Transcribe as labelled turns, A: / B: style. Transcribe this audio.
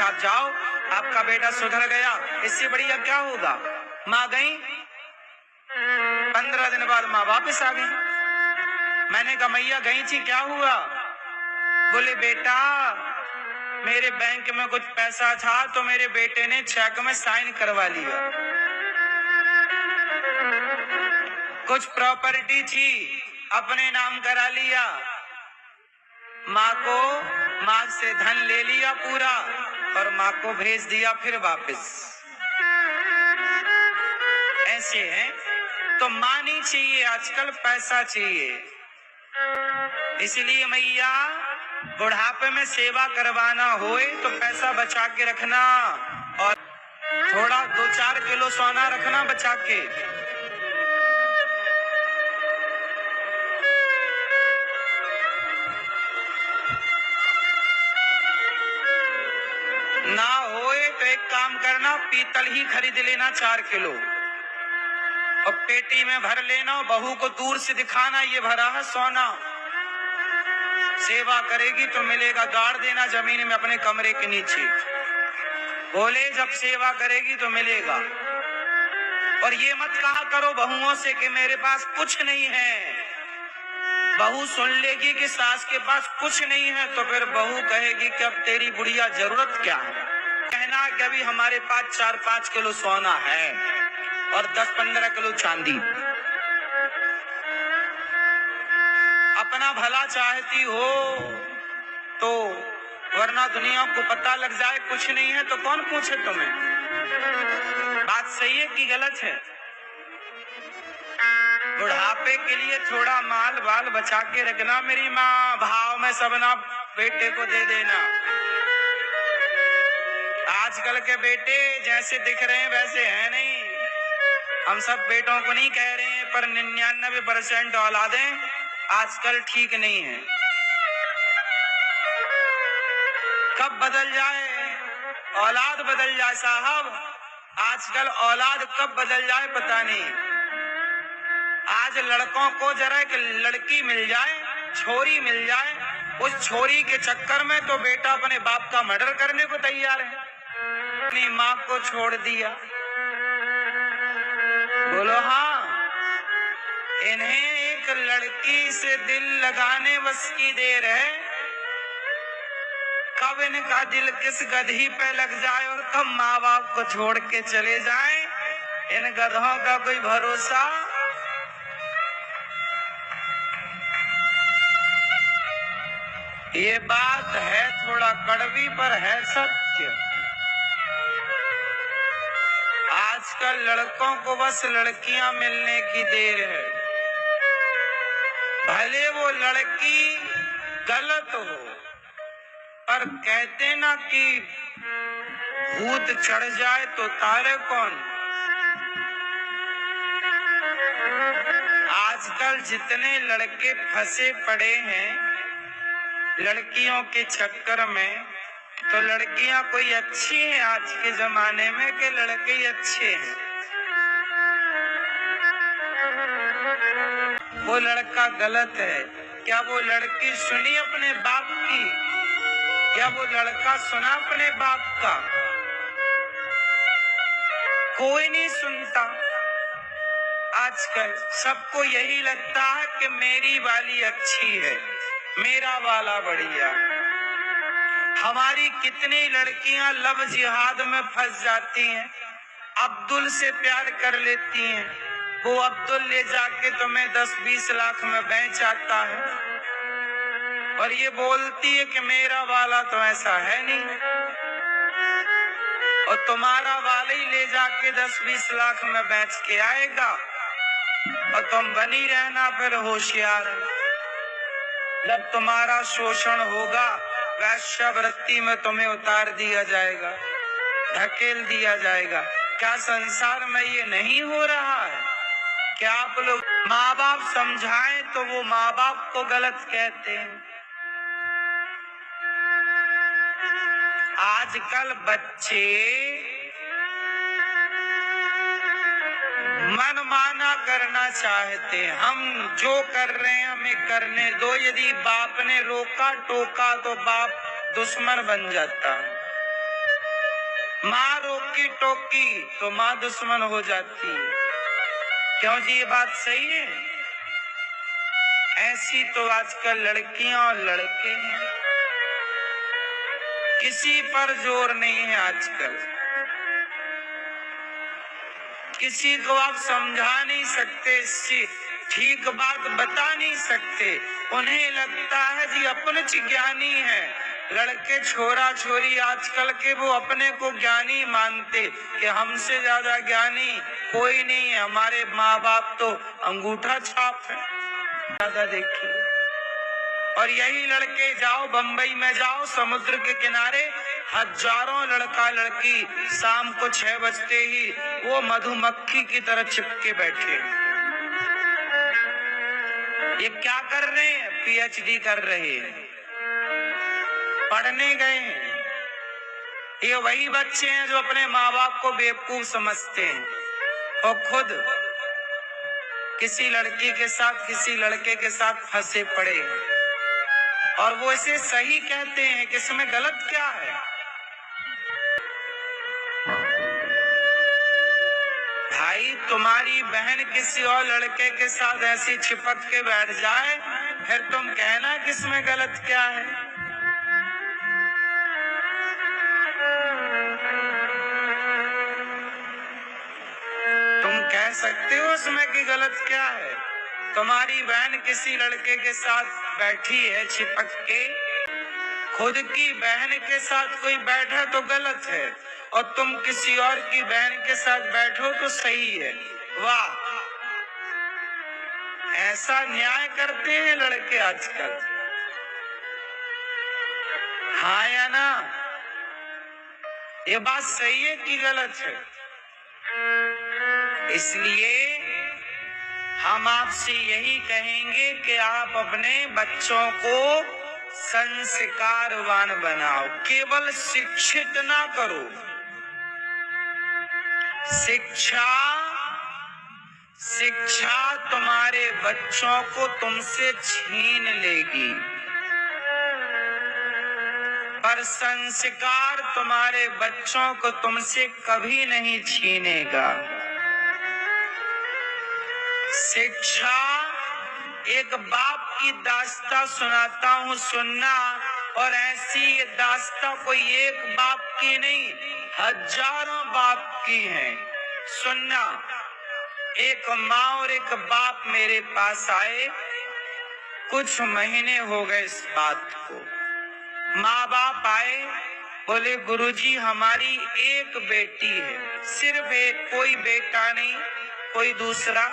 A: साथ जाओ, आपका बेटा सुधर गया, इससे बढ़िया क्या होगा। माँ गई, 15 दिन बाद माँ वापस आ गई। मैंने कहा मैया गई थी, क्या हुआ। बोले बेटा मेरे बैंक में कुछ पैसा था तो मेरे बेटे ने चेक में साइन करवा लिया, कुछ प्रॉपर्टी थी अपने नाम करा लिया, माँ से धन ले लिया पूरा और माँ को भेज दिया फिर वापस। ऐसे है तो माँ नहीं चाहिए, आजकल पैसा चाहिए। इसलिए मैया बुढ़ापे में सेवा करवाना होए तो पैसा बचा के रखना और थोड़ा 2-4 किलो सोना रखना बचा के। ना होए तो एक काम करना, पीतल ही खरीद लेना 4 किलो और पेटी में भर लेना, बहू को दूर से दिखाना ये भरा है सोना। सेवा करेगी तो मिलेगा, गाड़ देना जमीन में अपने कमरे के नीचे। बोले जब सेवा करेगी तो मिलेगा। और ये मत कहा करो बहुओं से कि मेरे पास कुछ नहीं है। बहू सुन लेगी कि सास के पास कुछ नहीं है तो फिर बहू कहेगी कि अब तेरी बुढ़िया जरूरत क्या है। कहना कि अभी हमारे पास 4-5 किलो सोना है और 10-15 किलो चांदी। अपना भला चाहती हो तो, वरना दुनिया को पता लग जाए कुछ नहीं है तो कौन पूछे तुम्हें। बात सही है कि गलत है। बुढ़ापे के लिए थोड़ा माल बाल बचा के रखना मेरी माँ, भाव में सबना बेटे को दे देना। आजकल के बेटे जैसे दिख रहे हैं वैसे हैं नहीं। हम सब बेटों को नहीं कह रहे हैं पर 99% औलादें आजकल ठीक नहीं है। कब बदल जाए औलाद बदल जाए साहब, आजकल औलाद कब बदल जाए पता नहीं। आज लड़कों को जरा एक लड़की मिल जाए, छोरी मिल जाए, उस छोरी के चक्कर में तो बेटा अपने बाप का मर्डर करने को तैयार है। अपनी माँ को छोड़ दिया। बोलो हाँ, इन्हें एक लड़की से दिल लगाने बस की देर है। कब इनका दिल किस गधी पे लग जाए और कब माँ बाप को छोड़ के चले जाएं, इन गधों का कोई भरोसा। ये बात है थोड़ा कड़वी पर है सत्य। आजकल लड़कों को बस लड़कियां मिलने की देर है, भले वो लड़की गलत हो, पर कहते ना कि भूत चढ़ जाए तो तारे कौन। आजकल जितने लड़के फंसे पड़े हैं लड़कियों के चक्कर में, तो लड़कियां कोई अच्छी हैं आज के जमाने में कि लड़के अच्छे हैं। वो लड़का गलत है। क्या वो लड़की सुनी अपने बाप की? क्या वो लड़का सुना अपने बाप का? कोई नहीं सुनता। आजकल सबको यही लगता है कि मेरी वाली अच्छी है, मेरा वाला बढ़िया। हमारी कितनी लड़कियां लव जिहाद में फंस जाती हैं, अब्दुल से प्यार कर लेती हैं, वो अब्दुल ले जाके तुम्हें 10-20 लाख में बेच आता है और ये बोलती है कि मेरा वाला तो ऐसा है नहीं, और तुम्हारा वाला ही ले जाके 10-20 लाख में बेच के आएगा और तुम बनी रहना फिर होशियार। जब तुम्हारा शोषण होगा वैश्यवृत्ति में तुम्हें उतार दिया जाएगा, धकेल दिया जाएगा। क्या संसार में ये नहीं हो रहा है? क्या आप लोग माँ बाप समझाएं तो वो माँ बाप को गलत कहते हैं। आजकल बच्चे मनमाना करना चाहते हैं। हम जो कर रहे हैं हमें करने दो। यदि बाप ने रोका टोका तो बाप दुश्मन बन जाता है। माँ रोकी टोकी तो माँ दुश्मन हो जाती। क्यों जी, ये बात सही है? ऐसी तो आजकल लड़कियां और लड़के हैं, किसी पर जोर नहीं है आजकल। किसी को आप समझा नहीं सकते, ठीक बात बता नहीं सकते। उन्हें लगता है जी अपने ज्ञानी है। लड़के छोरा छोरी आजकल के वो अपने को ज्ञानी मानते कि हमसे ज्यादा ज्ञानी कोई नहीं है, हमारे माँ बाप तो अंगूठा छाप है। ज्यादा देखिए, और यही लड़के जाओ बंबई में जाओ समुद्र के किनारे, हजारों लड़का लड़की शाम को 6 बजते ही वो मधुमक्खी की तरह चिपके बैठे। ये क्या कर रहे हैं? पीएचडी कर रहे हैं, पढ़ने गए हैं। ये वही बच्चे हैं जो अपने माँ बाप को बेवकूफ समझते हैं और खुद किसी लड़की के साथ किसी लड़के के साथ फंसे पड़े हैं, और वो इसे सही कहते हैं कि इसमें गलत क्या है। भाई, तुम्हारी बहन किसी और लड़के के साथ ऐसी चिपक के बैठ जाए, फिर तुम कहना कि इसमें गलत क्या है। तुम कह सकते हो इसमें कि गलत क्या है? तुम्हारी बहन किसी लड़के के साथ बैठी है चिपक के, खुद की बहन के साथ कोई बैठा तो गलत है, और तुम किसी और की बहन के साथ बैठो तो सही है। वाह, ऐसा न्याय करते हैं लड़के आजकल। हाँ या ना? ये बात सही है कि गलत है? इसलिए हम आपसे यही कहेंगे कि आप अपने बच्चों को संस्कारवान बनाओ, केवल शिक्षित ना करो। शिक्षा तुम्हारे बच्चों को तुमसे छीन लेगी, पर संस्कार तुम्हारे बच्चों को तुमसे कभी नहीं छीनेगा। शिक्षा, एक बाप की दास्तां सुनाता हूँ, सुनना। और ऐसी ये दास्तां कोई एक बाप की नहीं, हजारों बाप की है। सुनना। एक माँ और एक बाप मेरे पास आए, कुछ महीने हो गए इस बात को। माँ बाप आए, बोले गुरुजी हमारी एक बेटी है, सिर्फ एक, कोई बेटा नहीं, कोई दूसरा